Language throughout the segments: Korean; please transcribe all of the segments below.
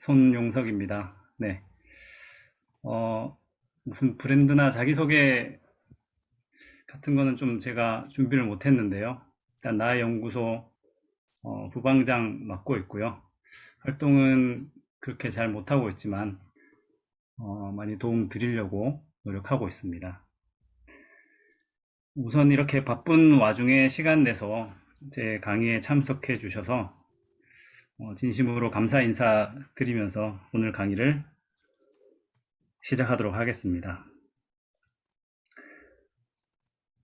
손용석입니다. 네. 무슨 브랜드나 자기소개 같은 거는 좀 제가 준비를 못 했는데요. 일단 나의 연구소 부방장 맡고 있고요. 활동은 그렇게 잘 못하고 있지만 많이 도움 드리려고 노력하고 있습니다. 우선 이렇게 바쁜 와중에 시간 내서 제 강의에 참석해 주셔서 진심으로 감사 인사 드리면서 오늘 강의를 시작하도록 하겠습니다.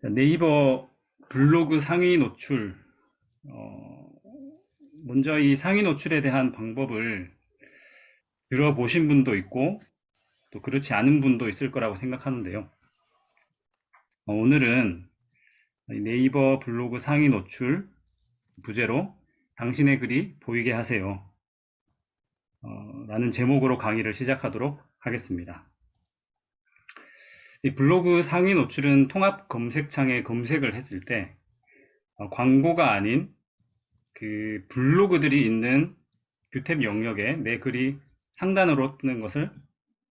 네이버 블로그 상위 노출, 먼저 이 상위 노출에 대한 방법을 들어보신 분도 있고 또 그렇지 않은 분도 있을 거라고 생각하는데요. 오늘은 네이버 블로그 상위 노출 부제로 당신의 글이 보이게 하세요 라는 제목으로 강의를 시작하도록 하겠습니다. 이 블로그 상위 노출은 통합 검색창에 검색을 했을 때 광고가 아닌 그 블로그들이 있는 뷰탭 영역에 내 글이 상단으로 뜨는 것을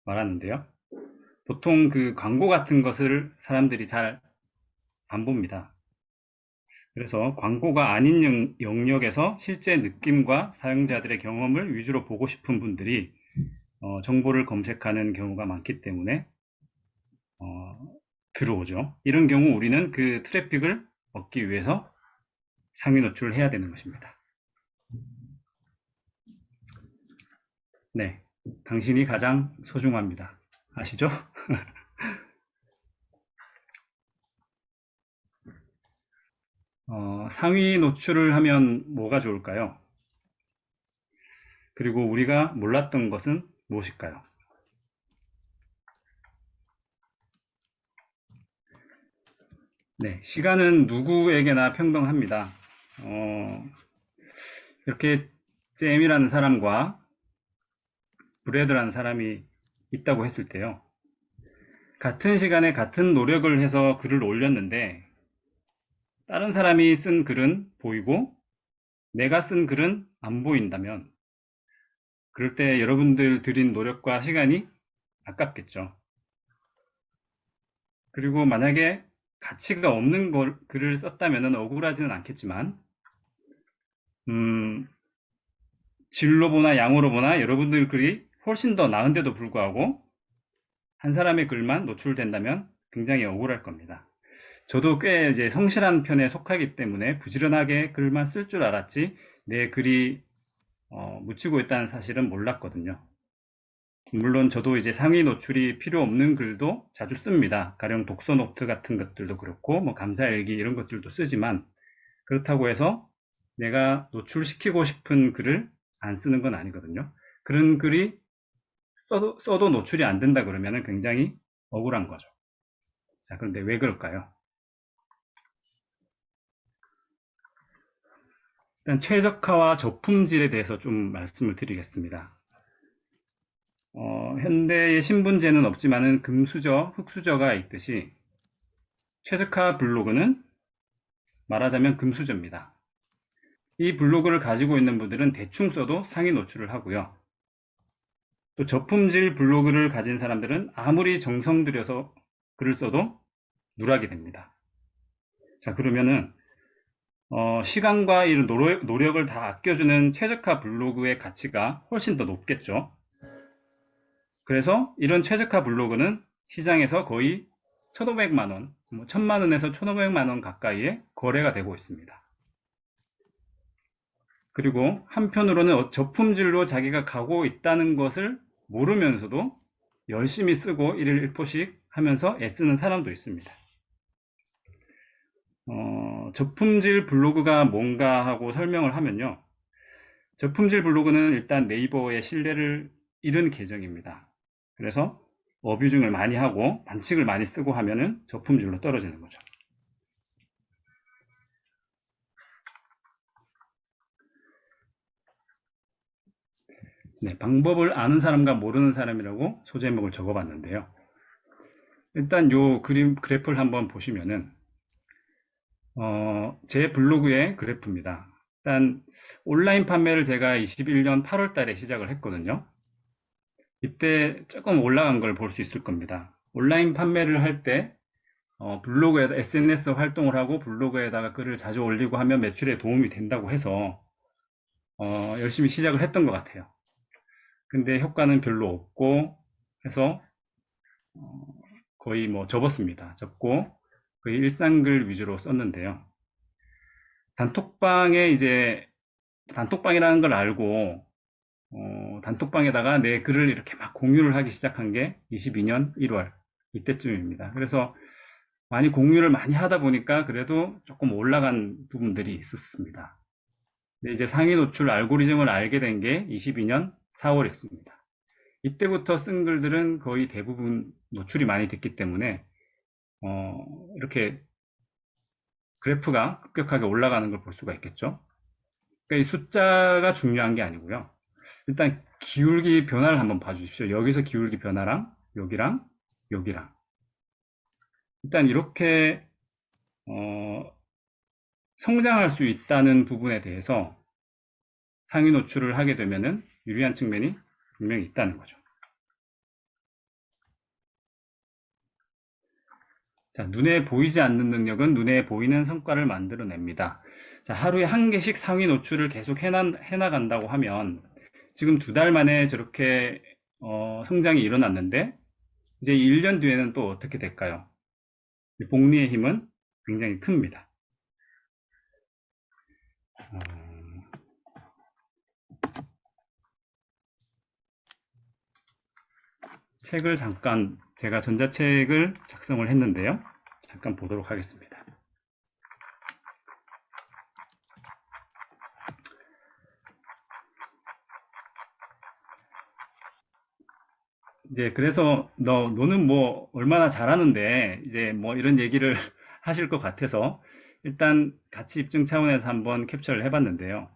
말하는데요. 보통 그 광고 같은 것을 사람들이 잘 안 봅니다. 그래서 광고가 아닌 영역에서 실제 느낌과 사용자들의 경험을 위주로 보고 싶은 분들이 정보를 검색하는 경우가 많기 때문에 들어오죠. 이런 경우 우리는 그 트래픽을 얻기 위해서 상위 노출을 해야 되는 것입니다. 네, 당신이 가장 소중합니다. 아시죠? 상위 노출을 하면 뭐가 좋을까요? 그리고 우리가 몰랐던 것은 무엇일까요? 네, 시간은 누구에게나 평등합니다. 이렇게 잼이라는 사람과 브래드라는 사람이 있다고 했을 때요. 같은 시간에 같은 노력을 해서 글을 올렸는데 다른 사람이 쓴 글은 보이고 내가 쓴 글은 안 보인다면 그럴 때 여러분들 들인 노력과 시간이 아깝겠죠. 그리고 만약에 가치가 없는 글을 썼다면 억울하지는 않겠지만 질로 보나 양으로 보나 여러분들 글이 훨씬 더 나은데도 불구하고 한 사람의 글만 노출된다면 굉장히 억울할 겁니다. 저도 꽤 이제 성실한 편에 속하기 때문에 부지런하게 글만 쓸 줄 알았지 내 글이 묻히고 있다는 사실은 몰랐거든요. 물론 저도 이제 상위 노출이 필요 없는 글도 자주 씁니다. 가령 독서 노트 같은 것들도 그렇고 뭐 감사일기 이런 것들도 쓰지만 그렇다고 해서 내가 노출시키고 싶은 글을 안 쓰는 건 아니거든요. 그런 글이 써도 노출이 안 된다 그러면 굉장히 억울한 거죠. 자, 그런데 왜 그럴까요? 일단 최적화와 저품질에 대해서 좀 말씀을 드리겠습니다. 현대의 신분제는 없지만은 금수저, 흑수저가 있듯이 최적화 블로그는 말하자면 금수저입니다. 이 블로그를 가지고 있는 분들은 대충 써도 상위 노출을 하고요. 또 저품질 블로그를 가진 사람들은 아무리 정성 들여서 글을 써도 누락이 됩니다. 자, 그러면은 시간과 이런 노력을 다 아껴주는 최적화 블로그의 가치가 훨씬 더 높겠죠. 그래서 이런 최적화 블로그는 시장에서 거의 1,500만원, 1,000만원에서 1,500만원 가까이에 거래가 되고 있습니다. 그리고 한편으로는 저품질로 자기가 가고 있다는 것을 모르면서도 열심히 쓰고 일일 1포씩 하면서 애쓰는 사람도 있습니다. 저품질 블로그가 뭔가 하고 설명을 하면요. 저품질 블로그는 일단 네이버의 신뢰를 잃은 계정입니다. 그래서 어뷰징을 많이 하고 반칙을 많이 쓰고 하면은 저품질로 떨어지는 거죠. 네, 방법을 아는 사람과 모르는 사람이라고 소제목을 적어봤는데요. 일단 요 그래프를 한번 보시면은 제 블로그의 그래프입니다. 일단 온라인 판매를 제가 21년 8월 달에 시작을 했거든요. 이때 조금 올라간 걸 볼 수 있을 겁니다. 온라인 판매를 할 때 블로그에다 SNS 활동을 하고 블로그에다가 글을 자주 올리고 하면 매출에 도움이 된다고 해서 열심히 시작을 했던 것 같아요. 근데 효과는 별로 없고 해서 거의 뭐 접었습니다. 접고 거의 일상글 위주로 썼는데요. 단톡방에 이제 단톡방이라는 걸 알고 단톡방에다가 내 글을 이렇게 막 공유를 하기 시작한 게 22년 1월 이때쯤입니다. 그래서 많이 공유를 많이 하다 보니까 그래도 조금 올라간 부분들이 있었습니다. 근데 이제 상위 노출 알고리즘을 알게 된 게 22년 4월이었습니다. 이때부터 쓴 글들은 거의 대부분 노출이 많이 됐기 때문에 이렇게 그래프가 급격하게 올라가는 걸 볼 수가 있겠죠. 그러니까 이 숫자가 중요한 게 아니고요. 일단 기울기 변화를 한번 봐주십시오. 여기서 기울기 변화랑 여기랑 여기랑 일단 이렇게 성장할 수 있다는 부분에 대해서 상위 노출을 하게 되면은 유리한 측면이 분명히 있다는 거죠. 자, 눈에 보이지 않는 능력은 눈에 보이는 성과를 만들어냅니다. 자, 하루에 한 개씩 상위 노출을 계속 해나간다고 하면 지금 2달 만에 저렇게 성장이 일어났는데 이제 1년 뒤에는 또 어떻게 될까요? 복리의 힘은 굉장히 큽니다. 책을 잠깐 제가 전자책을 작성을 했는데요. 잠깐 보도록 하겠습니다. 이제 그래서 너는 뭐 얼마나 잘하는데 이제 뭐 이런 얘기를 하실 것 같아서 일단 가치 입증 차원에서 한번 캡처를 해봤는데요.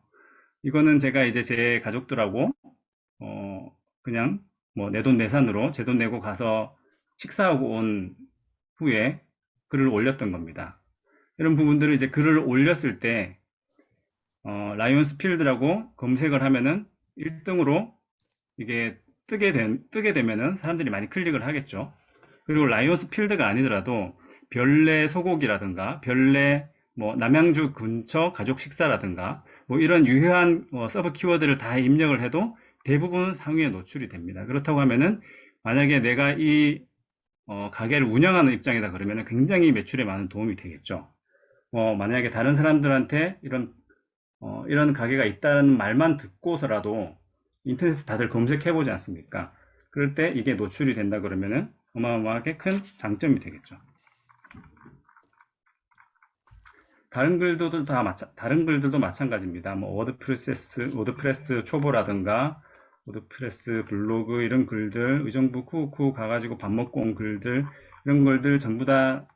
이거는 제가 이제 제 가족들하고 그냥 뭐 내 돈 내산으로 제 돈 내고 가서 식사하고 온 후에 글을 올렸던 겁니다. 이런 부분들을 이제 글을 올렸을 때 라이온스 필드라고 검색을 하면은 1등으로 이게 뜨게 되면은 사람들이 많이 클릭을 하겠죠. 그리고 라이온스 필드가 아니더라도 별내 소고기라든가 별내 뭐 남양주 근처 가족 식사라든가 뭐 이런 유효한 서브 키워드를 다 입력을 해도 대부분 상위에 노출이 됩니다. 그렇다고 하면은 만약에 내가 이 가게를 운영하는 입장이다 그러면은 굉장히 매출에 많은 도움이 되겠죠. 만약에 다른 사람들한테 이런 가게가 있다는 말만 듣고서라도 인터넷에 다들 검색해보지 않습니까? 그럴 때 이게 노출이 된다 그러면은 어마어마하게 큰 장점이 되겠죠. 다른 글들도 마찬가지입니다. 뭐 워드프레스 초보라든가 워드프레스 블로그 이런 글들, 의정부 쿠쿠 가가지고 밥 먹고 온 글들 이런 글들 전부 다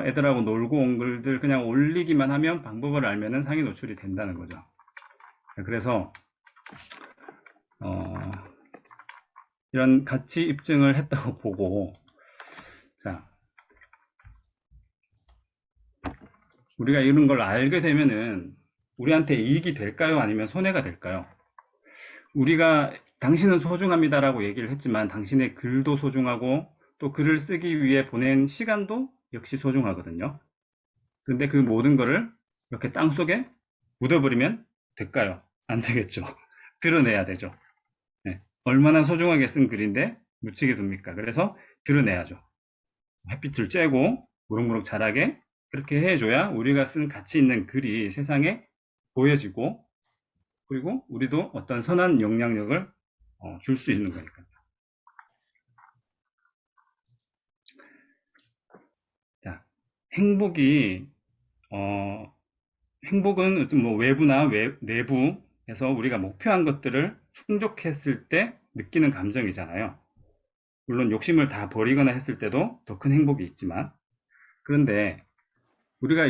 애들하고 놀고 온 글들 그냥 올리기만 하면 방법을 알면은 상위 노출이 된다는 거죠. 그래서 이런 가치 입증을 했다고 보고 자 우리가 이런 걸 알게 되면은 우리한테 이익이 될까요? 아니면 손해가 될까요? 우리가 당신은 소중합니다라고 얘기를 했지만 당신의 글도 소중하고 또 글을 쓰기 위해 보낸 시간도 역시 소중하거든요. 근데 그 모든 거를 이렇게 땅속에 묻어버리면 될까요? 안 되겠죠. 드러내야 되죠. 네. 얼마나 소중하게 쓴 글인데 묻히게 둡니까? 그래서 드러내야죠. 햇빛을 쬐고 무럭무럭 자라게 그렇게 해줘야 우리가 쓴 가치 있는 글이 세상에 보여지고 그리고 우리도 어떤 선한 영향력을 줄 수 있는 거니까요. 자, 행복이 행복은 뭐 외부나 내부에서 우리가 목표한 것들을 충족했을 때 느끼는 감정이잖아요. 물론 욕심을 다 버리거나 했을 때도 더 큰 행복이 있지만 그런데 우리가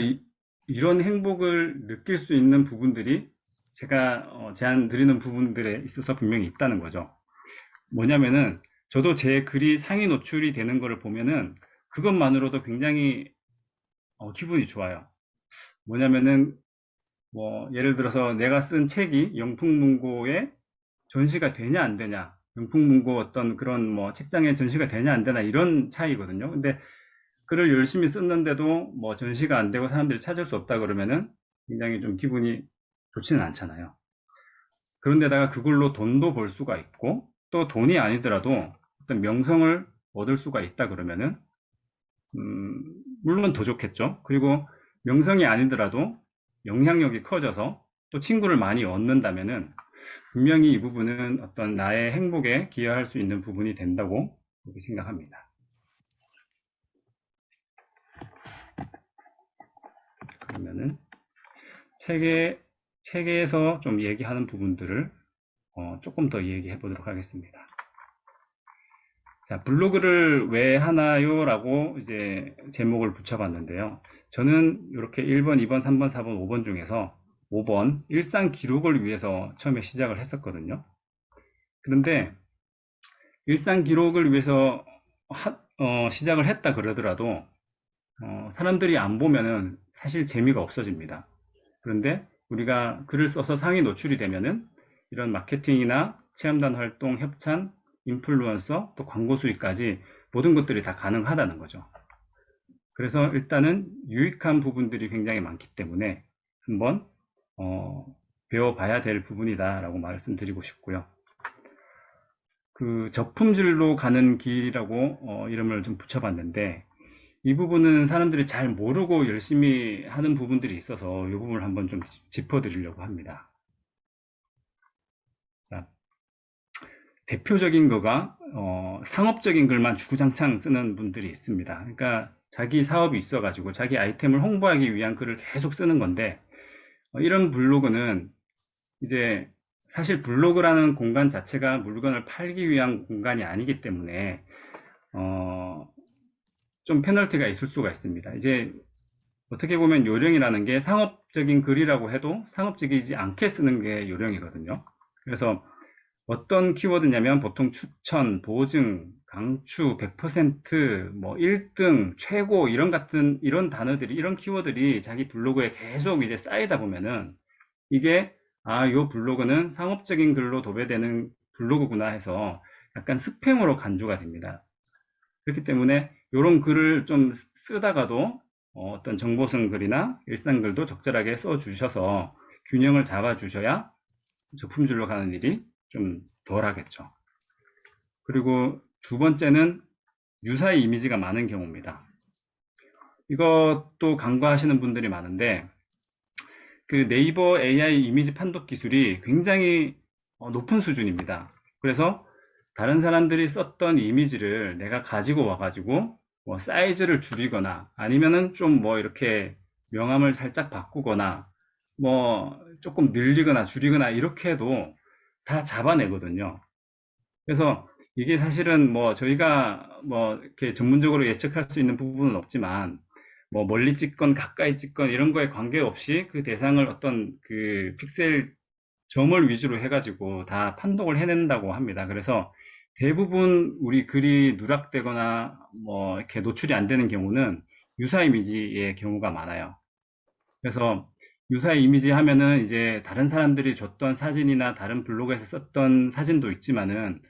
이런 행복을 느낄 수 있는 부분들이 제가 제안 드리는 부분들에 있어서 분명히 있다는 거죠. 뭐냐면은 저도 제 글이 상위 노출이 되는 거를 보면은 그것만으로도 굉장히 기분이 좋아요. 뭐냐면은 뭐 예를 들어서 내가 쓴 책이 영풍문고에 전시가 되냐 안 되냐 명품문고 어떤 그런 뭐 책장에 전시가 되냐 안 되나 이런 차이거든요. 근데 글을 열심히 썼는데도 뭐 전시가 안 되고 사람들이 찾을 수 없다 그러면은 굉장히 좀 기분이 좋지는 않잖아요. 그런데다가 그걸로 돈도 벌 수가 있고 또 돈이 아니더라도 어떤 명성을 얻을 수가 있다 그러면은 물론 더 좋겠죠. 그리고 명성이 아니더라도 영향력이 커져서 또 친구를 많이 얻는다면은 분명히 이 부분은 어떤 나의 행복에 기여할 수 있는 부분이 된다고 그렇게 생각합니다. 그러면은 책에서 좀 얘기하는 부분들을 조금 더 얘기해 보도록 하겠습니다. 자, 블로그를 왜 하나요? 라고 이제 제목을 붙여봤는데요. 저는 이렇게 1번, 2번, 3번, 4번, 5번 중에서 5번 일상 기록을 위해서 처음에 시작을 했었거든요. 그런데 일상 기록을 위해서 시작을 했다 그러더라도 사람들이 안 보면은 사실 재미가 없어집니다. 그런데 우리가 글을 써서 상위 노출이 되면은 이런 마케팅이나 체험단 활동, 협찬, 인플루언서, 또 광고 수익까지 모든 것들이 다 가능하다는 거죠. 그래서 일단은 유익한 부분들이 굉장히 많기 때문에 한번 배워봐야 될 부분이다라고 말씀드리고 싶고요. 그 적품질로 가는 길이라고 이름을 좀 붙여봤는데 이 부분은 사람들이 잘 모르고 열심히 하는 부분들이 있어서 이 부분을 한번 좀 짚어드리려고 합니다. 자, 대표적인 거가 상업적인 글만 주구장창 쓰는 분들이 있습니다. 그러니까 자기 사업이 있어가지고 자기 아이템을 홍보하기 위한 글을 계속 쓰는 건데 이런 블로그는 이제 사실 블로그라는 공간 자체가 물건을 팔기 위한 공간이 아니기 때문에 좀 페널티가 있을 수가 있습니다. 이제 어떻게 보면 요령이라는 게 상업적인 글이라고 해도 상업적이지 않게 쓰는 게 요령이거든요. 그래서 어떤 키워드냐면 보통 추천, 보증, 강추, 100%, 뭐 1등, 최고 이런 단어들이 이런 키워드들이 자기 블로그에 계속 이제 쌓이다 보면은 이게 요 블로그는 상업적인 글로 도배되는 블로그구나 해서 약간 스팸으로 간주가 됩니다. 그렇기 때문에 이런 글을 좀 쓰다가도 어떤 정보성 글이나 일상글도 적절하게 써주셔서 균형을 잡아주셔야 저품질로 가는 일이 좀 덜 하겠죠. 그리고 두 번째는 유사의 이미지가 많은 경우입니다. 이것도 간과하시는 분들이 많은데 그 네이버 AI 이미지 판독 기술이 굉장히 높은 수준입니다. 그래서 다른 사람들이 썼던 이미지를 내가 가지고 와가지고 뭐 사이즈를 줄이거나 아니면은 좀 뭐 이렇게 명암을 살짝 바꾸거나 뭐 조금 늘리거나 줄이거나 이렇게 해도 다 잡아내거든요. 그래서 이게 사실은 뭐 저희가 뭐 이렇게 전문적으로 예측할 수 있는 부분은 없지만 뭐 멀리 찍건 가까이 찍건 이런 거에 관계없이 그 대상을 어떤 그 픽셀 점을 위주로 해가지고 다 판독을 해낸다고 합니다. 그래서 대부분 우리 글이 누락되거나 뭐 이렇게 노출이 안 되는 경우는 유사 이미지의 경우가 많아요. 그래서 유사 이미지 하면은 이제 다른 사람들이 줬던 사진이나 다른 블로그에서 썼던 사진도 있지만은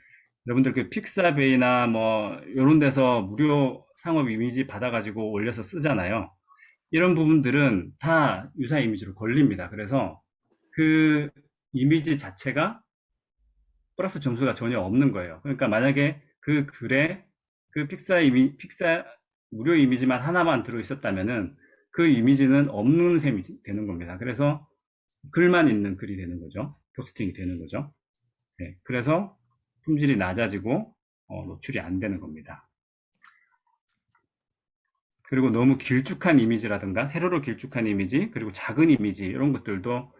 여러분들 그 픽사베이나 뭐 이런 데서 무료 상업 이미지 받아가지고 올려서 쓰잖아요. 이런 부분들은 다 유사 이미지로 걸립니다. 그래서 그 이미지 자체가 플러스 점수가 전혀 없는 거예요. 그러니까 만약에 그 글에 그 픽사 무료 이미지만 하나만 들어 있었다면은 그 이미지는 없는 셈이 되는 겁니다. 그래서 글만 있는 글이 되는 거죠. 포스팅이 되는 거죠. 네, 그래서 품질이 낮아지고 노출이 안 되는 겁니다. 그리고 너무 길쭉한 이미지라든가 세로로 길쭉한 이미지 그리고 작은 이미지 이런 것들도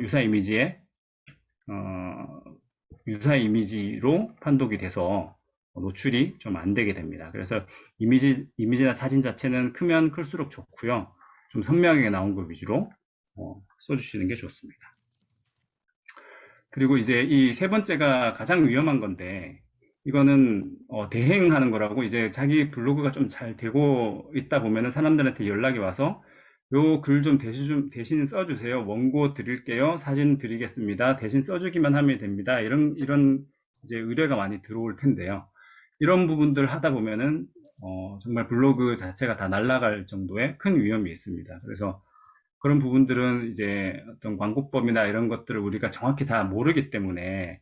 유사 이미지에 유사 이미지로 판독이 돼서 노출이 좀 안 되게 됩니다. 그래서 이미지나 사진 자체는 크면 클수록 좋고요. 좀 선명하게 나온 거 위주로 써주시는 게 좋습니다. 그리고 이제 이 세 번째가 가장 위험한 건데 이거는 대행하는 거라고 이제 자기 블로그가 좀 잘 되고 있다 보면은 사람들한테 연락이 와서 요 글 좀 대신 써주세요. 원고 드릴게요. 사진 드리겠습니다. 대신 써주기만 하면 됩니다. 이런 이제 의뢰가 많이 들어올 텐데요. 이런 부분들 하다 보면은 정말 블로그 자체가 다 날아갈 정도의 큰 위험이 있습니다. 그래서 그런 부분들은 이제 어떤 광고법이나 이런 것들을 우리가 정확히 다 모르기 때문에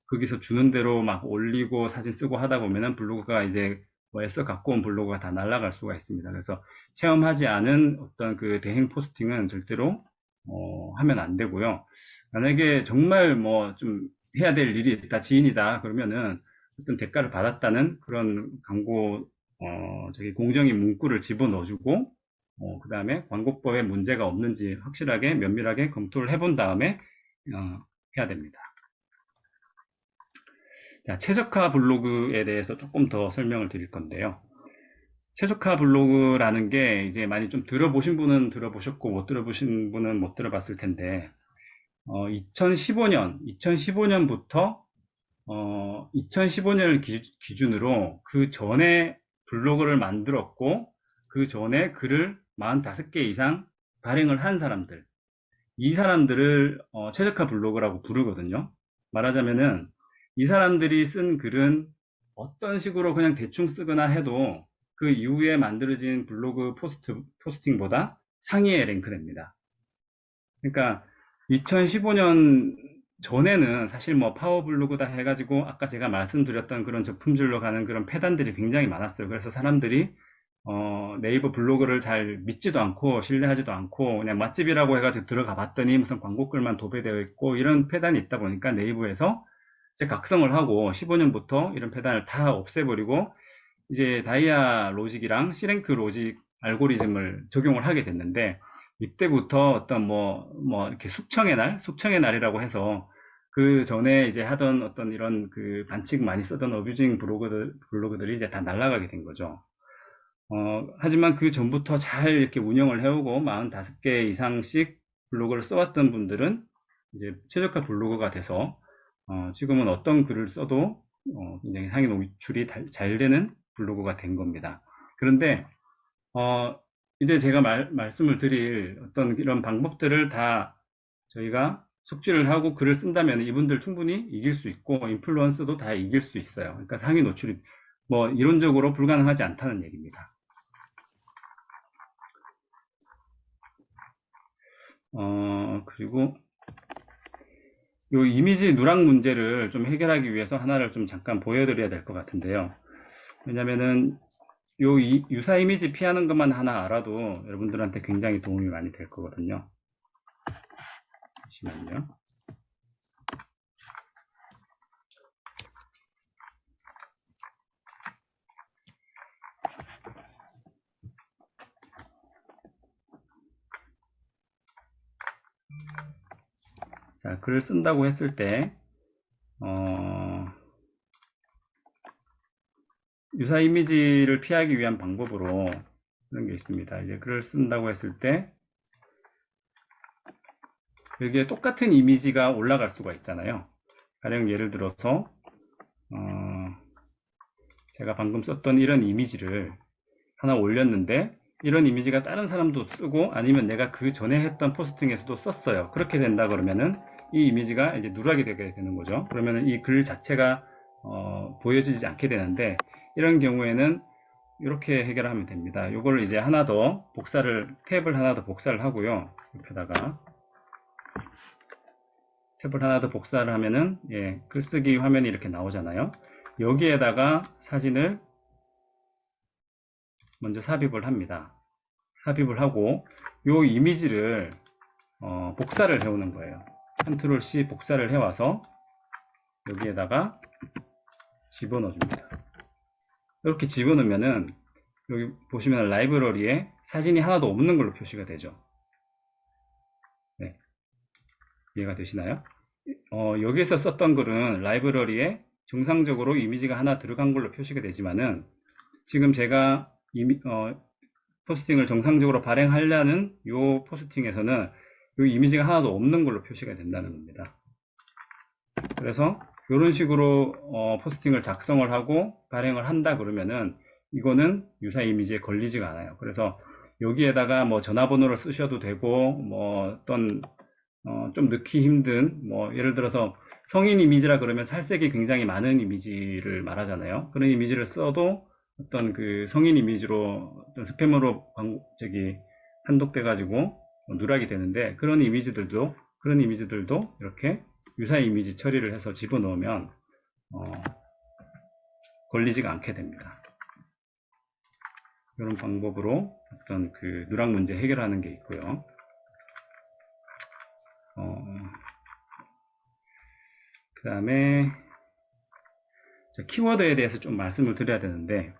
거기서 주는 대로 막 올리고 사진 쓰고 하다 보면은 블로그가 이제 뭐 애써 갖고 온 블로그가 다 날아갈 수가 있습니다. 그래서 체험하지 않은 어떤 그 대행 포스팅은 절대로 하면 안 되고요. 만약에 정말 뭐 좀 해야 될 일이 있다, 지인이다 그러면은 어떤 대가를 받았다는 그런 광고 저기 공정위 문구를 집어넣어주고 그 다음에 광고법에 문제가 없는지 확실하게 면밀하게 검토를 해본 다음에 해야 됩니다. 자, 최적화 블로그에 대해서 조금 더 설명을 드릴 건데요. 최적화 블로그라는 게 이제 많이 좀 들어보신 분은 들어보셨고 못 들어보신 분은 못 들어봤을 텐데 2015년부터 2015년을 기준으로 그 전에 블로그를 만들었고 그 전에 글을 45개 이상 발행을 한 사람들, 이 사람들을 최적화 블로그라고 부르거든요. 말하자면은 이 사람들이 쓴 글은 어떤 식으로 그냥 대충 쓰거나 해도 그 이후에 만들어진 블로그 포스팅보다 상위에 랭크됩니다. 그러니까 2015년 전에는 사실 뭐 파워블로그다 해가지고 아까 제가 말씀드렸던 그런 저품질로 가는 그런 폐단들이 굉장히 많았어요. 그래서 사람들이 네이버 블로그를 잘 믿지도 않고 신뢰하지도 않고 그냥 맛집이라고 해가지고 들어가 봤더니 무슨 광고글만 도배되어 있고 이런 폐단이 있다 보니까 네이버에서 이제 각성을 하고 15년부터 이런 폐단을 다 없애버리고 이제 다이아 로직이랑 C랭크 로직 알고리즘을 적용을 하게 됐는데 이때부터 어떤 뭐 이렇게 숙청의 날이라고 해서 그 전에 이제 하던 어떤 이런 그 반칙 많이 쓰던 어뷰징 블로그들이 이제 다 날아가게 된 거죠. 하지만 그 전부터 잘 이렇게 운영을 해오고 45개 이상씩 블로그를 써왔던 분들은 이제 최적화 블로그가 돼서 지금은 어떤 글을 써도 굉장히 상위 노출이 잘 되는 블로그가 된 겁니다. 그런데 이제 제가 말씀을 드릴 어떤 이런 방법들을 다 저희가 숙지를 하고 글을 쓴다면 이분들 충분히 이길 수 있고 인플루언서도 다 이길 수 있어요. 그러니까 상위 노출이 뭐 이론적으로 불가능하지 않다는 얘기입니다. 그리고 요 이미지 누락 문제를 좀 해결하기 위해서 하나를 좀 잠깐 보여드려야 될 것 같은데요. 왜냐면은 요 유사 이미지 피하는 것만 하나 알아도 여러분들한테 굉장히 도움이 많이 될 거거든요. 잠시만요. 자, 글을 쓴다고 했을 때 유사 이미지를 피하기 위한 방법으로 그런 게 있습니다. 이제 글을 쓴다고 했을 때 여기에 똑같은 이미지가 올라갈 수가 있잖아요. 가령 예를 들어서 제가 방금 썼던 이런 이미지를 하나 올렸는데 이런 이미지가 다른 사람도 쓰고 아니면 내가 그 전에 했던 포스팅에서도 썼어요. 그렇게 된다 그러면은 이 이미지가 이제 누락이 되게 되는 거죠. 그러면은 이 글 자체가 보여지지 않게 되는데 이런 경우에는 이렇게 해결하면 됩니다. 이걸 이제 하나 더 탭을 하나 더 복사를 하고요. 옆에다가 탭을 하나 더 복사를 하면은 글쓰기 화면이 이렇게 나오잖아요. 여기에다가 사진을 먼저 삽입을 합니다. 삽입을 하고 이 이미지를 복사를 해오는 거예요. 컨트롤 C 복사를 해와서 여기에다가 집어넣어 줍니다. 이렇게 집어넣으면은 여기 보시면 라이브러리에 사진이 하나도 없는 걸로 표시가 되죠. 네. 이해가 되시나요? 여기에서 썼던 글은 라이브러리에 정상적으로 이미지가 하나 들어간 걸로 표시가 되지만은 지금 제가 포스팅을 정상적으로 발행하려는 이 포스팅에서는 이 이미지가 하나도 없는 걸로 표시가 된다는 겁니다. 그래서 이런 식으로 포스팅을 작성을 하고 발행을 한다 그러면은 이거는 유사 이미지에 걸리지가 않아요. 그래서 여기에다가 뭐 전화번호를 쓰셔도 되고 뭐 어떤 좀 넣기 힘든 뭐 예를 들어서 성인 이미지라 그러면 살색이 굉장히 많은 이미지를 말하잖아요. 그런 이미지를 써도 어떤 그 성인 이미지로 어떤 스팸으로 판독돼가지고 누락이 되는데 그런 이미지들도 이렇게 유사 이미지 처리를 해서 집어넣으면 걸리지가 않게 됩니다. 이런 방법으로 어떤 그 누락 문제 해결하는 게 있고요. 그 다음에 키워드에 대해서 좀 말씀을 드려야 되는데,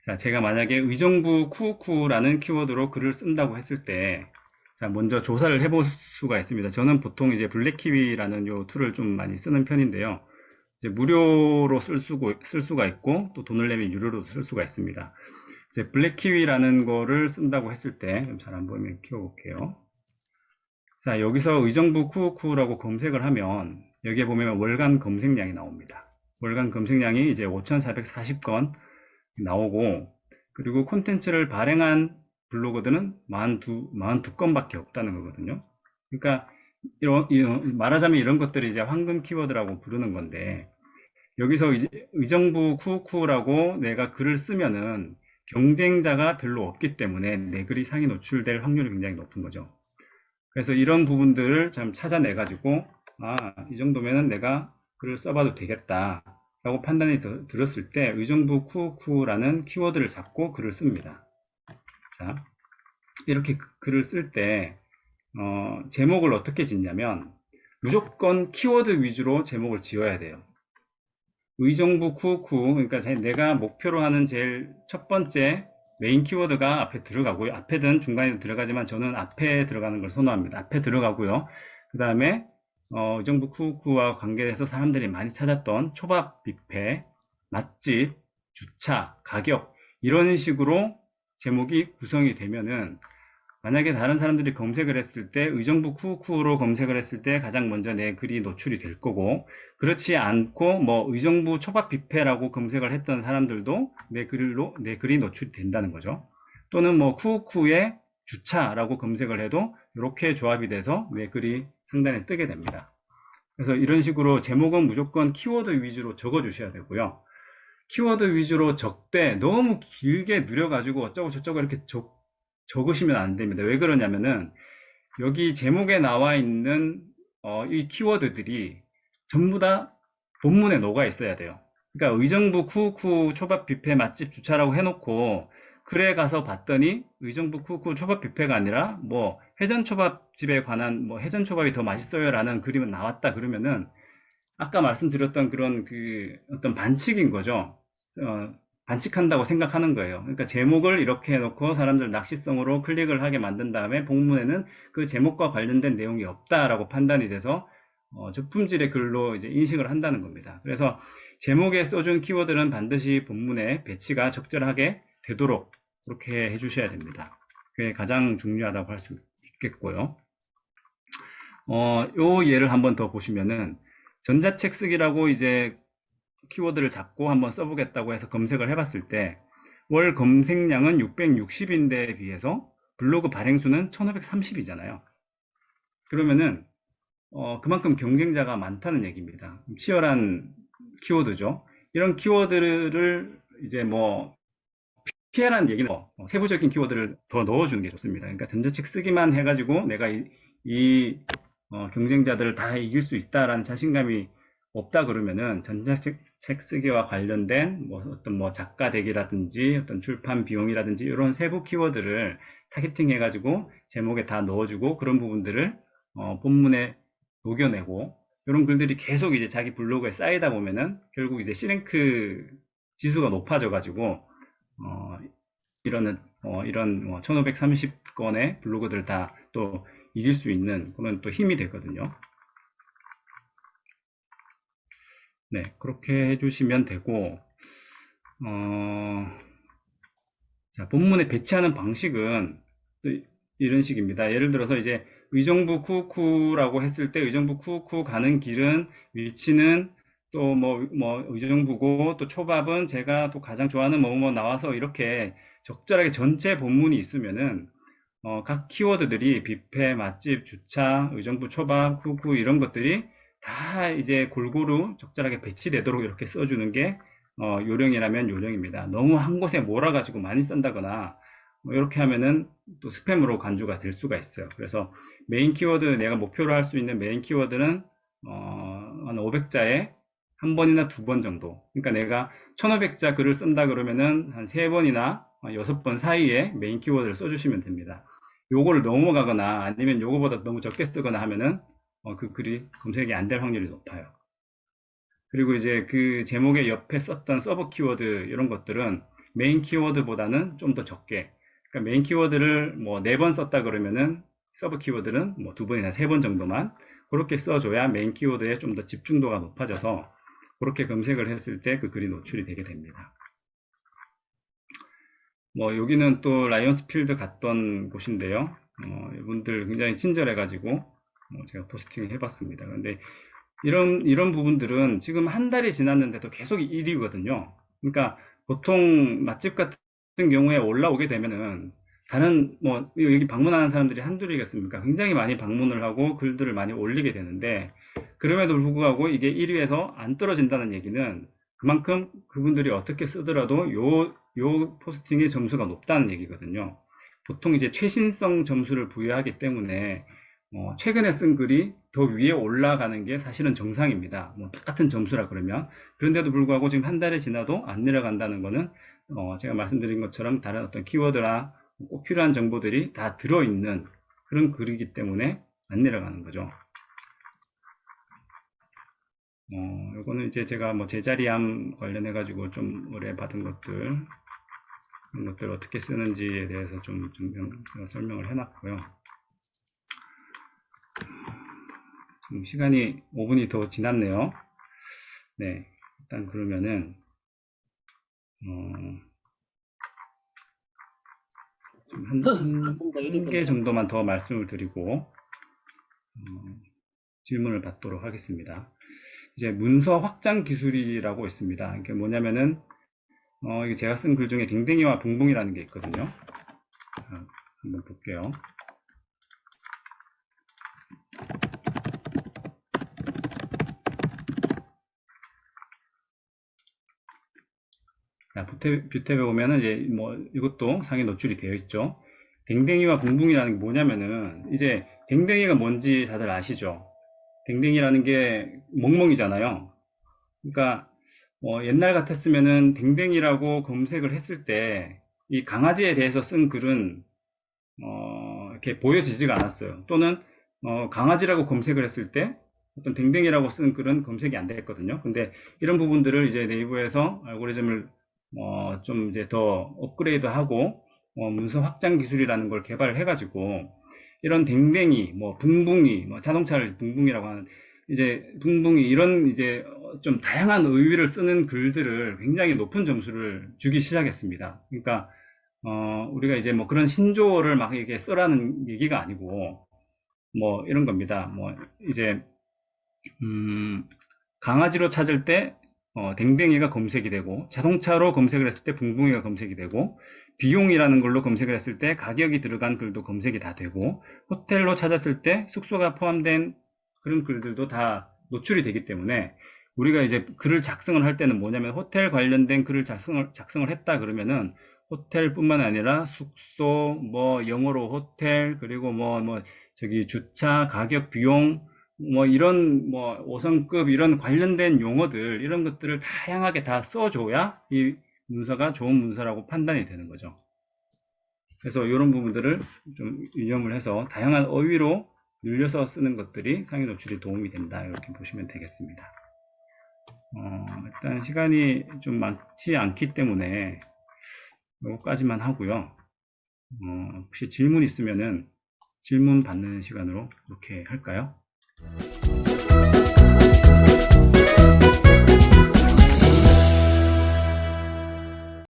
자, 제가 만약에 의정부 쿠우쿠라는 키워드로 글을 쓴다고 했을 때, 자, 먼저 조사를 해볼 수가 있습니다. 저는 보통 이제 블랙키위라는 요 툴을 좀 많이 쓰는 편인데요. 이제 무료로 쓸 수가 있고, 또 돈을 내면 유료로 쓸 수가 있습니다. 이제 블랙키위라는 거를 쓴다고 했을 때, 잘 안 보이면 키워볼게요. 자, 여기서 의정부 쿠우쿠라고 검색을 하면, 여기에 보면 월간 검색량이 나옵니다. 월간 검색량이 이제 5,440건 나오고, 그리고 콘텐츠를 발행한 블로거들은 42건밖에 없다는 거거든요. 그러니까 말하자면 이런 것들이 이제 황금 키워드라고 부르는 건데, 여기서 이제 의정부 쿠우쿠라고 내가 글을 쓰면은 경쟁자가 별로 없기 때문에 내 글이 상위 노출될 확률이 굉장히 높은 거죠. 그래서 이런 부분들을 좀 찾아내가지고, 이 정도면은 내가 글을 써봐도 되겠다 라고 판단이 들었을 때 의정부 쿠우쿠라는 키워드를 잡고 글을 씁니다. 자, 이렇게 글을 쓸 때 제목을 어떻게 짓냐면 무조건 키워드 위주로 제목을 지어야 돼요. 의정부 쿠우쿠, 그러니까 내가 목표로 하는 제일 첫 번째 메인 키워드가 앞에 들어가고요. 앞에든 중간에든 들어가지만 저는 앞에 들어가는 걸 선호합니다. 앞에 들어가고요. 그 다음에 의정부 쿠우쿠와 관계해서 사람들이 많이 찾았던 초밥 뷔페, 맛집, 주차, 가격 이런 식으로 제목이 구성이 되면은 만약에 다른 사람들이 검색을 했을 때 의정부 쿠우쿠로 검색을 했을 때 가장 먼저 내 글이 노출이 될 거고, 그렇지 않고 뭐 의정부 초밥 뷔페라고 검색을 했던 사람들도 내 글이 노출이 된다는 거죠. 또는 뭐 쿠우쿠의 주차라고 검색을 해도 이렇게 조합이 돼서 내 글이 상단에 뜨게 됩니다. 그래서 이런 식으로 제목은 무조건 키워드 위주로 적어 주셔야 되고요. 키워드 위주로 적되 너무 길게 느려가지고 어쩌고 저쩌고 이렇게 적으시면 안 됩니다. 왜 그러냐면은 여기 제목에 나와 있는 이 키워드들이 전부 다 본문에 녹아 있어야 돼요. 그러니까 의정부 쿠우쿠 초밥 뷔페 맛집 주차라고 해놓고 글에 가서 봤더니 의정부 쿠우쿠 초밥 뷔페가 아니라 뭐 회전초밥집에 관한 뭐 회전초밥이 더 맛있어요 라는 글이 나왔다 그러면은 아까 말씀드렸던 그런 그 어떤 반칙인 거죠. 반칙한다고 생각하는 거예요. 그러니까 제목을 이렇게 해놓고 사람들 낚시성으로 클릭을 하게 만든 다음에 본문에는 그 제목과 관련된 내용이 없다라고 판단이 돼서 저품질의 글로 이제 인식을 한다는 겁니다. 그래서 제목에 써준 키워드는 반드시 본문에 배치가 적절하게 되도록 그렇게 해주셔야 됩니다. 그게 가장 중요하다고 할 수 있겠고요. 요 예를 한번 더 보시면은 전자책 쓰기라고 이제 키워드를 잡고 한번 써보겠다고 해서 검색을 해봤을 때 월 검색량은 660인데에 비해서 블로그 발행수는 1530이잖아요. 그러면은 그만큼 경쟁자가 많다는 얘기입니다. 치열한 키워드죠. 이런 키워드를 이제 뭐 피해라는 얘기는 세부적인 키워드를 더 넣어주는 게 좋습니다. 그러니까 전자책 쓰기만 해가지고 내가 경쟁자들을 다 이길 수 있다라는 자신감이 없다 그러면은 전자책 쓰기와 관련된 어떤 작가 되기라든지 어떤 출판 비용이라든지 이런 세부 키워드를 타겟팅 해가지고 제목에 다 넣어주고 그런 부분들을 본문에 녹여내고 이런 글들이 계속 이제 자기 블로그에 쌓이다 보면은 결국 이제 C랭크 지수가 높아져가지고 이런 1530건의 블로그들 다 또 이길 수 있는 그런 또 힘이 되거든요. 네, 그렇게 해주시면 되고, 자, 본문에 배치하는 방식은 이런 식입니다. 예를 들어서 이제 의정부 쿠우쿠라고 했을 때 의정부 쿠우쿠 가는 길은 위치는 또 의정부고 또 초밥은 제가 또 가장 좋아하는 뭐뭐 나와서 이렇게 적절하게 전체 본문이 있으면은 각 키워드들이 뷔페, 맛집, 주차, 의정부 초밥, 후구 이런 것들이 다 이제 골고루 적절하게 배치되도록 이렇게 써주는 게 요령이라면 요령입니다. 너무 한 곳에 몰아가지고 많이 쓴다거나 뭐 이렇게 하면은 또 스팸으로 간주가 될 수가 있어요. 그래서 메인 키워드, 내가 목표로 할 수 있는 메인 키워드는 한 500자에 한 번이나 두 번 정도. 그러니까 내가 1500자 글을 쓴다 그러면은 한 3번이나 6번 사이에 메인 키워드를 써주시면 됩니다. 요거를 넘어가거나 아니면 요거보다 너무 적게 쓰거나 하면은 그 글이 검색이 안 될 확률이 높아요. 그리고 이제 그 제목의 옆에 썼던 서브 키워드 이런 것들은 메인 키워드보다는 좀 더 적게, 그러니까 메인 키워드를 뭐 4번 썼다 그러면은 서브 키워드는 뭐 2번이나 3번 정도만 그렇게 써줘야 메인 키워드에 좀 더 집중도가 높아져서 그렇게 검색을 했을 때 그 글이 노출이 되게 됩니다. 뭐 여기는 또 라이언스 필드 갔던 곳인데요. 이분들 굉장히 친절해가지고 제가 포스팅을 해봤습니다. 근데 이런 부분들은 지금 한 달이 지났는데도 계속 1위거든요. 그러니까 보통 맛집 같은 경우에 올라오게 되면은 다른 뭐 여기 방문하는 사람들이 한둘이겠습니까? 굉장히 많이 방문을 하고 글들을 많이 올리게 되는데 그럼에도 불구하고 이게 1위에서 안 떨어진다는 얘기는 그만큼 그분들이 어떻게 쓰더라도 요 포스팅의 점수가 높다는 얘기거든요. 보통 이제 최신성 점수를 부여하기 때문에 최근에 쓴 글이 더 위에 올라가는 게 사실은 정상입니다. 뭐 똑같은 점수라 그러면. 그런데도 불구하고 지금 한 달이 지나도 안 내려간다는 거는 제가 말씀드린 것처럼 다른 어떤 키워드나 꼭 필요한 정보들이 다 들어있는 그런 글이기 때문에 안 내려가는 거죠. 요거는 이제 제가 뭐 제자리함 관련해 가지고 좀 의뢰 받은 것들, 이런 것들 어떻게 쓰는지에 대해서 좀 제가 설명을 해놨고요. 지금 시간이 5분이 더 지났네요. 네, 일단 그러면은 한 개 정도만 더 말씀을 드리고 질문을 받도록 하겠습니다. 이제 문서 확장 기술이라고 있습니다. 이게 뭐냐면은 이게 제가 쓴 글 중에 댕댕이와 붕붕이라는 게 있거든요. 한번 볼게요. 자, 뷰탭에 보면은 이제 뭐 이것도 상에 노출이 되어 있죠. 댕댕이와 붕붕이라는 게 뭐냐면은 이제 댕댕이가 뭔지 다들 아시죠? 댕댕이라는 게 멍멍이잖아요. 그러니까 옛날 같았으면은 댕댕이라고 검색을 했을 때 이 강아지에 대해서 쓴 글은 이렇게 보여지지가 않았어요. 또는 강아지라고 검색을 했을 때 어떤 댕댕이라고 쓴 글은 검색이 안 됐거든요. 근데 이런 부분들을 이제 네이버에서 알고리즘을 좀 이제 더 업그레이드하고 문서 확장 기술이라는 걸 개발을 해가지고 이런 댕댕이, 뭐 붕붕이, 뭐 자동차를 붕붕이라고 하는 이제 붕붕이 이런 이제 좀 다양한 의미를 쓰는 글들을 굉장히 높은 점수를 주기 시작했습니다. 그러니까 우리가 이제 뭐 그런 신조어를 막 이렇게 써라는 얘기가 아니고 뭐 이런 겁니다. 뭐 이제 강아지로 찾을 때 댕댕이가 검색이 되고 자동차로 검색을 했을 때 붕붕이가 검색이 되고 비용이라는 걸로 검색을 했을 때 가격이 들어간 글도 검색이 다 되고 호텔로 찾았을 때 숙소가 포함된 그런 글들도 다 노출이 되기 때문에 우리가 이제 글을 작성을 할 때는 뭐냐면 호텔 관련된 글을 작성을 했다 그러면은 호텔뿐만 아니라 숙소, 뭐 영어로 호텔, 그리고 뭐 저기 주차, 가격, 비용, 뭐 이런 뭐 5성급 이런 관련된 용어들 이런 것들을 다양하게 다 써줘야 이 문서가 좋은 문서라고 판단이 되는 거죠. 그래서 이런 부분들을 좀 유념을 해서 다양한 어휘로 늘려서 쓰는 것들이 상위 노출에 도움이 된다 이렇게 보시면 되겠습니다. 일단 시간이 좀 많지 않기 때문에 이거까지만 하고요. 혹시 질문 있으면은 질문 받는 시간으로 이렇게 할까요?